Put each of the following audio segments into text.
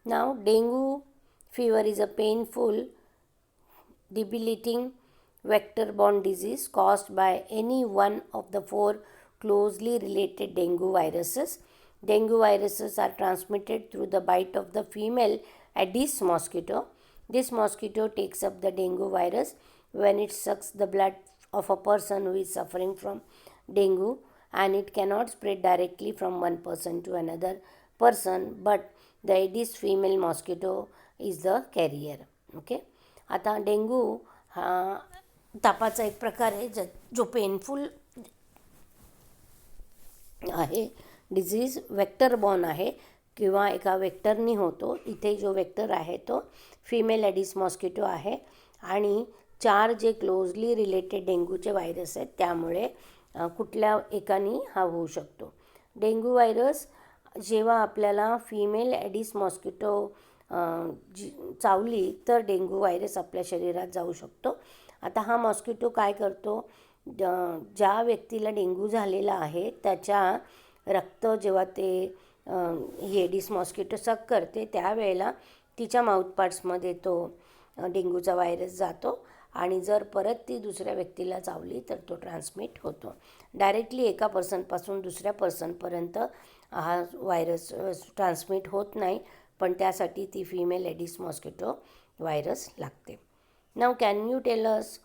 Now, dengue fever is a painful, debilitating vector-borne disease caused by any one of the four closely related dengue viruses. Dengue viruses are transmitted through the bite of the female Aedes mosquito. This mosquito takes up the dengue virus when it sucks the blood of a person who is suffering from dengue, and it cannot spread directly from one person to another person, but the Aedes female mosquito is the carrier. Okay. आता dengue हा तापाचा एक प्रकार आहे जो painful आहे, disease vector borne आहे किंवा एका वेक्टरनी होतो. इथे जो वेक्टर आहे तो फिमेल ॲडिस मॉस्किटो आहे आणि 4 जे क्लोजली रिलेटेड डेंग्यूचे व्हायरस आहेत त्यामुळे कुठल्या एकानी हा होऊ शकतो. डेंग्यू व्हायरस जेव्हा आपल्याला फिमेल ॲडिस मॉस्किटो चावली तर डेंग्यू व्हायरस आपल्या शरीरात जाऊ शकतो. आता हा मॉस्किटो काय करतो, ज्या व्यक्तीला डेंग्यू झालेला आहे त्याच्या रक्त जेव्हा ते एडिस मॉस्किटो सक करते त्यावेळेला तिच्या माउथपार्ट्समध्ये तो डेंग्यूचा व्हायरस जातो आणि जर परत ती दुसऱ्या व्यक्तीला चावली तर तो ट्रान्समिट होतो. डायरेक्टली एका पर्सनपासून दुसऱ्या पर्सनपर्यंत हा व्हायरस ट्रान्समिट होत नाही, पण त्यासाठी ती फिमेल ॲडिस मॉस्किटो व्हायरस लागते. Now can you tell us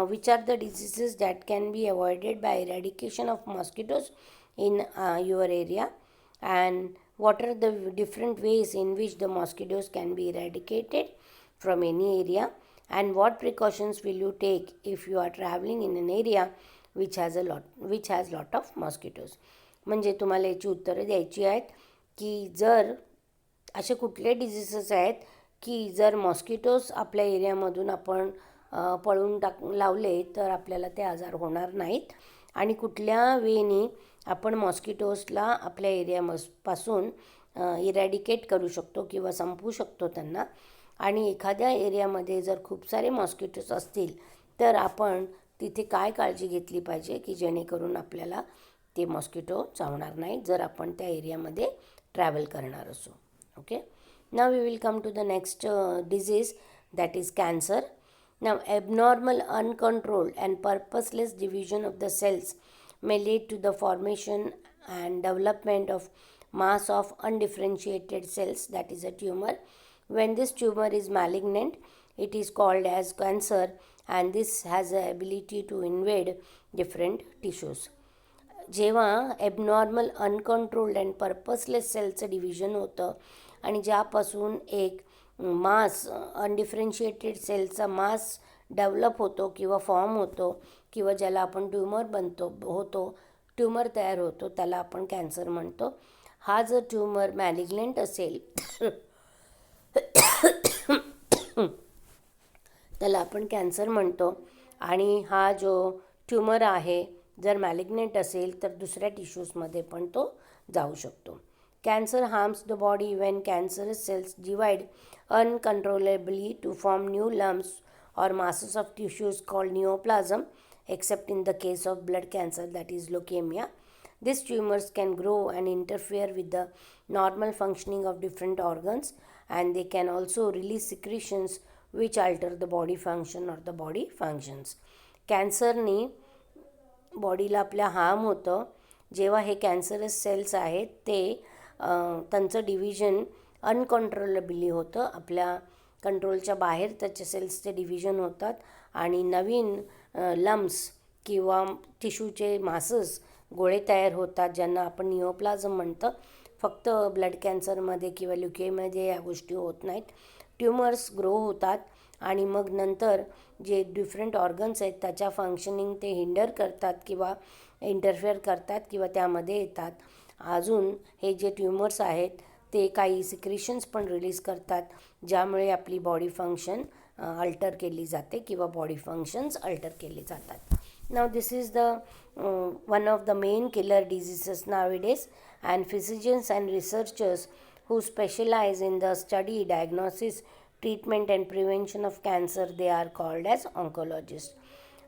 which are the diseases that can be avoided by eradication of mosquitoes in your area, and what are the different ways in which the mosquitoes can be eradicated from any area, and what precautions will you take if you are traveling in an area which has lot of mosquitoes. म्हणजे तुम्हाला याची उत्तरं द्यायची आहेत की जर असे कुठले डिझीजेस आहेत की जर मॉस्किटोज आपल्या एरियामधून आपण पळून लावले तर आपल्याला ते आजार होणार नाहीत, आणि कुठल्या वेनी आपण मॉस्किटोजला आपल्या एरियापासून इरॅडिकेट करू शकतो किंवा संपवू शकतो त्यांना. आणि एखाद्या एरियामध्ये जर खूप सारे मॉस्किटोज असतील तर आपण तिथे काय काळजी घेतली पाहिजे की जेणेकरून आपल्याला ते मॉस्किटो चावणार नाही जर आपण त्या एरियामध्ये ट्रॅव्हल करणार असू. Okay. Now we will come to the next disease, that is cancer. Now, abnormal, uncontrolled and purposeless division of the cells may lead to the formation and development of mass of undifferentiated cells, that is a tumor. When this tumor is malignant, it is called as cancer, and this has the ability to invade different tissues. जेव्हा abnormal, uncontrolled and purposeless सेलचं division होतं आणि ज्यापासून एक मास, अनडिफरेन्शिएटेड सेलचा मास develop होतो किंवा form होतो किंवा ज्याला आपण ट्यूमर तयार होतो त्याला आपण कॅन्सर म्हणतो. हा जर ट्यूमर मॅलिग्नंट असेल त्याला आपण कॅन्सर म्हणतो, आणि हा जो ट्यूमर आहे जर मॅलिग्नंट असेल तर दुसऱ्या टिश्यूजमध्ये पण तो जाऊ शकतो. Cancer harms the body when cancerous cells divide uncontrollably to form new lumps or masses of tissues called neoplasm, except in the case of blood cancer, that is leukemia. These tumors can grow and interfere with the normal functioning of different organs, and they can also release secretions which alter the body function or the body functions. कॅन्सरनी बॉडीला आपल्या harm होतं जेव्हा हे cancerous cells आहेत ते त्यांचं division uncontrollably होतं, आपल्या कंट्रोलच्या बाहेर त्याचे सेल्सचे डिव्हिजन होतात आणि नवीन लम्स किंवा टिश्यूचे मासेस, गोळे तयार होतात ज्यांना आपण निओप्लाझम म्हणतं. फक्त ब्लड कॅन्सरमध्ये किंवा ल्युकेमियामध्ये या गोष्टी होत नाहीत. ट्यूमर्स ग्रो होतात आणि मग नंतर जे डिफरंट ऑर्गन्स आहेत त्याच्या फंक्शनिंग ते हिंडर करतात किंवा इंटरफेअर करतात किंवा त्यामध्ये येतात. अजून हे जे ट्यूमर्स आहेत ते काही सिक्रिशन्स पण रिलीज करतात ज्यामुळे आपली बॉडी फंक्शन अल्टर केली जाते किंवा बॉडी फंक्शन्स अल्टर केले जातात. Now this is the one of the main killer diseases nowadays, and physicians and researchers who specialize in the study, diagnosis, treatment and prevention of cancer, they are called as oncologists.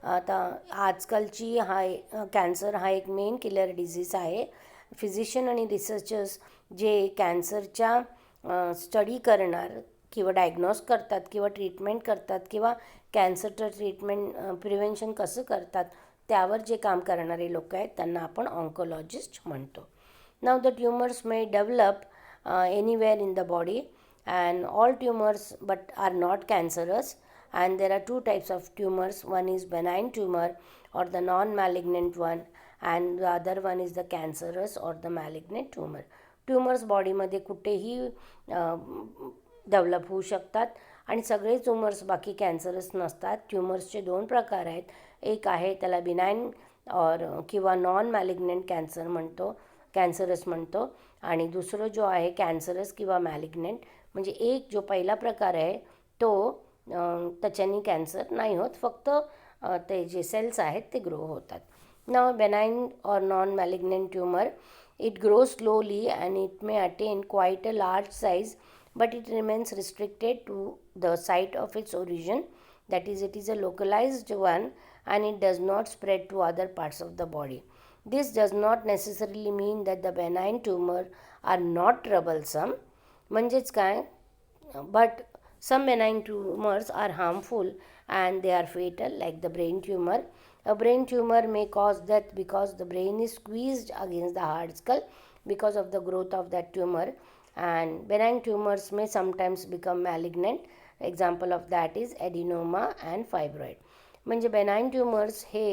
आता आजकालची cancer हा एक main killer disease आहे. Physician आणि researchers जे कॅन्सरच्या study करणार किंवा diagnose करतात किंवा ट्रीटमेंट करतात किंवा कॅन्सरचं ट्रीटमेंट प्रिव्हेन्शन कसं करतात त्यावर जे काम करणारे लोक आहेत त्यांना आपण ऑन्कोलॉजिस्ट म्हणतो. नाव the tumours may develop anywhere in the body, and all tumors but are not cancerous, and there are two types of tumors. One is benign tumor or the non-malignant one, and the other one is the cancerous or the malignant tumor. Tumours बॉडीमध्ये कुठेही develop होऊ शकतात आणि सगळे tumours बाकी cancerous नसतात. ट्युमर्सचे दोन प्रकार आहेत. एक आहे त्याला बिनाईन और किंवा नॉन मॅलिग्नंट कॅन्सरस म्हणतो आणि दुसरं जो आहे कॅन्सरस किंवा मॅलिग्नंट. म्हणजे एक जो पहिला प्रकार आहे तो त्याच्यानी कॅन्सर नाही होत, फक्त ते जे सेल्स आहेत ते ग्रो होतात. नाव बेनाईन और non malignant tumour, it grows slowly and it may attain quite a large size, but it remains restricted to the site of its origin. That is, it is a localized one and it does not spread to other parts of the body. This does not necessarily mean that the benign tumor are not troublesome. म्हणजेच काय, but some benign tumors are harmful and they are fatal, like the brain tumor. A brain tumor may cause death because the brain is squeezed against the hard skull because of the growth of that tumor, and benign tumors may sometimes become malignant. Example of that is adenoma and fibroid. म्हणजे बेनाईन tumours हे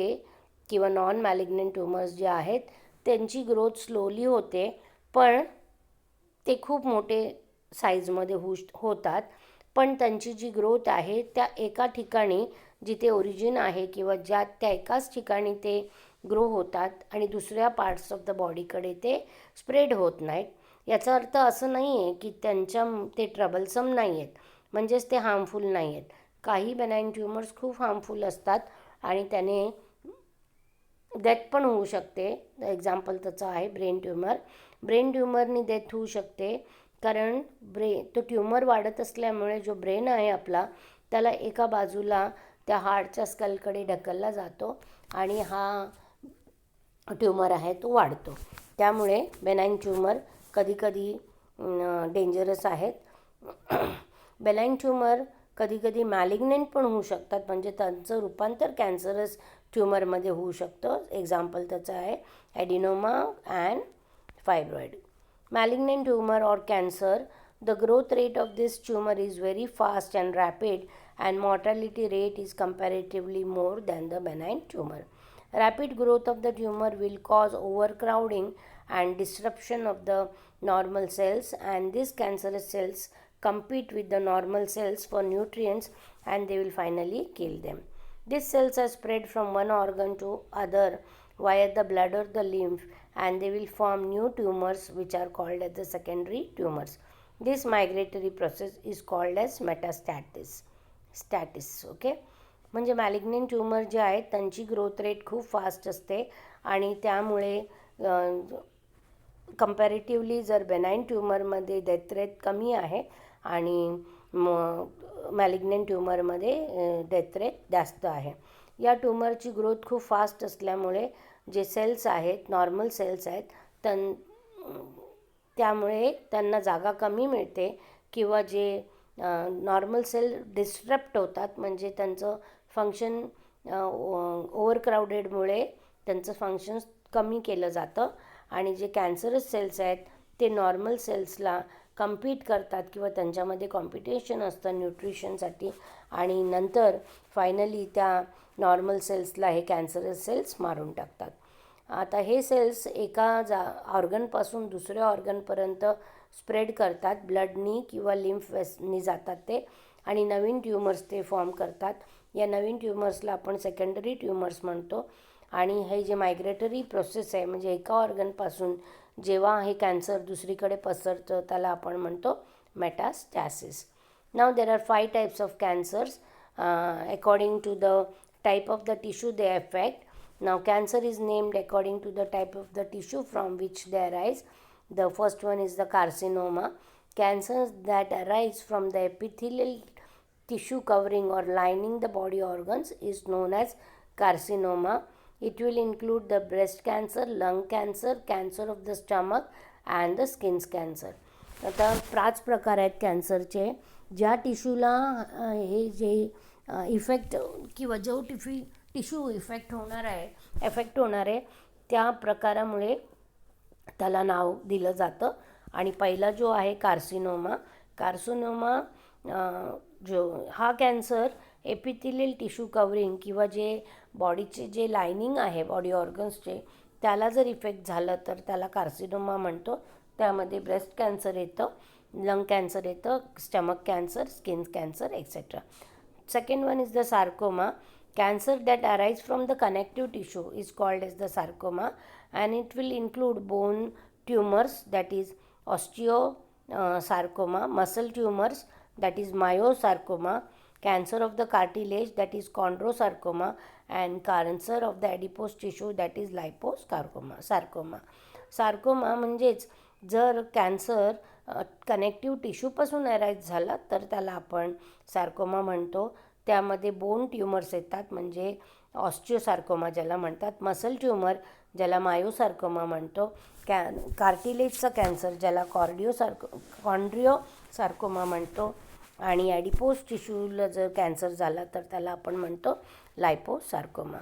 किंवा non malignant tumours जे आहेत त्यांची growth slowly होते, पण ते खूप मोठे साईजमध्ये होतात. पण त्यांची जी ग्रोथ आहे त्या एका ठिकाणी जिथे ओरिजिन आहे किंवा त्या एकाच ठिकाणी ते ग्रो होतात आणि दुसऱ्या पार्ट्स ऑफ द बॉडीकडे ते स्प्रेड होत नाहीत. याचा अर्थ असं नाही आहे की ते ट्रबलसम नाही आहेत, म्हणजेच ते हार्मफुल नाही आहेत. काही बेनाईन ट्युमर्स खूप हार्मफुल असतात आणि त्याने डेथ पण होऊ शकते. एक्झाम्पल त्याचं आहे ब्रेन ट्युमर. ब्रेन ट्युमरनी डेथ होऊ शकते कारण तो ट्युमर वाढत असल्यामुळे जो ब्रेन आहे आपला त्याला एका बाजूला त्या हार्टच्या स्कलकडे ढकलला जातो आणि हा ट्युमर आहे तो वाढतो. त्यामुळे बेनाईन ट्युमर कधीकधी डेंजरस आहेत. बेनाईन ट्युमर कधीकधी मॅलिग्नंट पण होऊ शकतात, म्हणजे त्यांचं रूपांतर कॅन्सरस ट्युमरमध्ये होऊ शकतं. एक्झाम्पल त्याचं आहे adenoma and fibroid. Malignant tumor or cancer, the growth rate of this tumor is very fast and rapid, and mortality rate is comparatively more than the benign tumor. Rapid growth of the tumor will cause overcrowding and disruption of the normal cells, and these cancerous cells compete with the normal cells for nutrients and they will finally kill them. These cells are spread from one organ to other via the blood or the lymph, and they will form new tumors which are called as the secondary tumors. This migratory process is called as metastasis. Okay. म्हणजे malignant tumour जे आहेत त्यांची growth rate खूप fast असते आणि त्यामुळे comparatively जर बेनाईन ट्युमरमध्ये death rate कमी आहे आणि मॅलिग्नंट ट्युमरमध्ये डेथ रेट जास्त आहे. या ट्युमरची ग्रोथ खूप फास्ट असल्यामुळे जे सेल्स आहेत नॉर्मल सेल्स आहेत त्यामुळे त्यांना जागा कमी मिळते किंवा जे नॉर्मल सेल डिस्टर्ब होतात, म्हणजे त्यांचं फंक्शन ओव्हरक्राऊडेडमुळे त्यांचं फंक्शन कमी केलं जातं आणि जे कॅन्सरस सेल्स आहेत ते नॉर्मल सेल्सला कम्पीट करतात किंवा त्यांच्यामध्ये कॉम्पिटिशन असतं न्यूट्रिशनसाठी आणि नंतर फायनली त्या नॉर्मल सेल्सला हे कॅन्सरस सेल्स मारून टाकतात. आता हे सेल्स एका ऑर्गनपासून दुसऱ्या ऑर्गनपर्यंत स्प्रेड करतात. ब्लडनी किंवा लिम्फ वेसनी जातात ते आणि नवीन ट्युमर्स ते फॉर्म करतात. या नवीन ट्युमर्सला आपण सेकंडरी ट्युमर्स म्हणतो आणि हे जे मायग्रेटरी प्रोसेस आहे म्हणजे एका ऑर्गनपासून जेव्हा हे कॅन्सर दुसरीकडे पसरतं त्याला आपण म्हणतो metastasis. Now there are 5 types of cancers according to the type of the tissue they affect. Now cancer is named according to the type of the tissue from which they arise. The first one is the carcinoma. Cancers that arise from the epithelial tissue covering or lining the body organs is known as carcinoma. It will include the breast cancer, lung cancer, cancer of the stomach and the skin cancer. आता 5 प्रकार आहेत कॅन्सरचे. ज्या टिश्यूला हे जे effect किंवा जो tissue effect होणार आहे त्या प्रकारामुळे त्याला नाव दिलं जातं. आणि पहिला जो आहे कार्सिनोमा जो हा कॅन्सर एपिथेलियल टिश्यू कव्हरिंग किंवा जे बॉडीचे जे लायनिंग आहे बॉडी ऑर्गन्सचे त्याला जर इफेक्ट झालं तर त्याला कार्सिनोमा म्हणतो. त्यामध्ये ब्रेस्ट कॅन्सर येतं, लंग कॅन्सर येतं, stomach cancer, skin cancer etcetera. Second one is the sarcoma. Cancer that arises from the connective tissue is called as the sarcoma, and it will include bone tumors, that is osteosarcoma, muscle tumors, that is myosarcoma, cancer of the cartilage, that is chondrosarcoma, and cancer of the adipose tissue, that is liposarcoma. Sarcoma म्हणजेच जर cancer connective टिश्यूपासून arise झाला तर त्याला आपण sarcoma म्हणतो. त्यामध्ये bone tumours येतात म्हणजे ऑस्टिओसार्कोमा ज्याला म्हणतात, मसल ट्युमर ज्याला मायोसार्कोमा म्हणतो, कार्टिलेजचा कॅन्सर ज्याला कॉन्ड्रिओसार्कोमा म्हणतो, आणि ॲडिपोज टिश्यूला जर कॅन्सर झाला तर त्याला आपण म्हणतो लायपोसार्कोमा.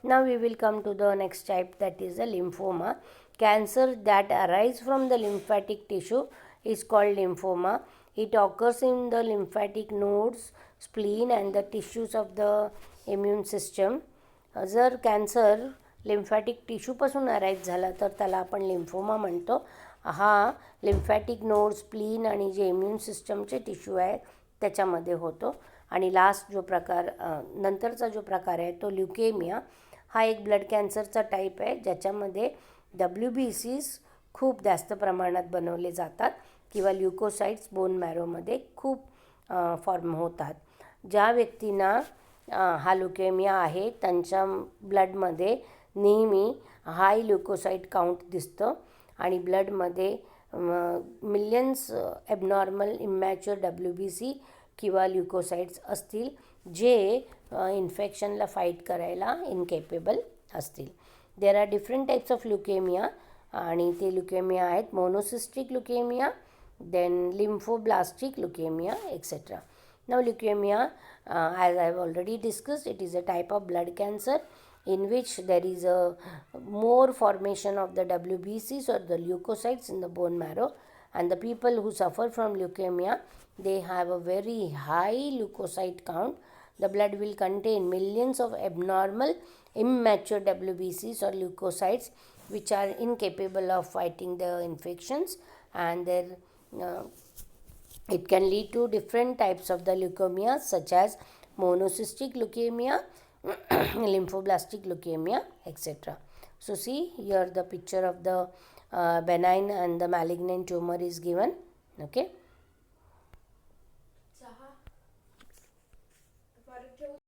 Now we will come to the next type, that is the lymphoma. Cancer that arises from the lymphatic tissue is called lymphoma. It occurs in the lymphatic nodes, spleen and the tissues of the immune system. जर cancer lymphatic टिश्यूपासून arise झाला तर त्याला आपण lymphoma म्हणतो. हा lymphatic node, spleen आणि जे immune सिस्टमचे टिश्यू आहे त्याच्यामध्ये होतो. आणि लास्ट जो प्रकार नंतरचा जो प्रकार आहे तो ल्युकेमिया. हा एक ब्लड कॅन्सरचा टाईप आहे ज्याच्यामध्ये WBCs खूप जास्त प्रमाणात बनवले जातात किंवा ल्युकोसाईट्स बोन मॅरोमध्ये खूप फॉर्म होतात. ज्या व्यक्तींना हा ल्युकेमिया आहे त्यांच्या ब्लडमध्ये नेहमी हाय ल्युकोसाईट काउंट दिसतं आणि ब्लडमध्ये मिलियन्स ॲबनॉर्मल इमॅच्युअर WBC किंवा ल्युकोसाईट्स असतील जे इन्फेक्शनला फाईट करायला इनकेपेबल असतील. There are different types of leukaemia आणि ते ल्युकेमिया आहेत monocystic leukaemia, then lymphoblastic leukaemia etcetera. Now leukemia, as I have already discussed, it is a type of blood cancer in which there is a more formation of the WBCs or the leukocytes in the bone marrow, and the people who suffer from leukemia, they have a very high leukocyte count. The blood will contain millions of abnormal immature WBCs or leukocytes which are incapable of fighting the infections, and it can lead to different types of the leukemia such as monocystic leukemia, lymphoblastic leukemia, etc. So see here the picture of the benign and the malignant tumor is given. Okay.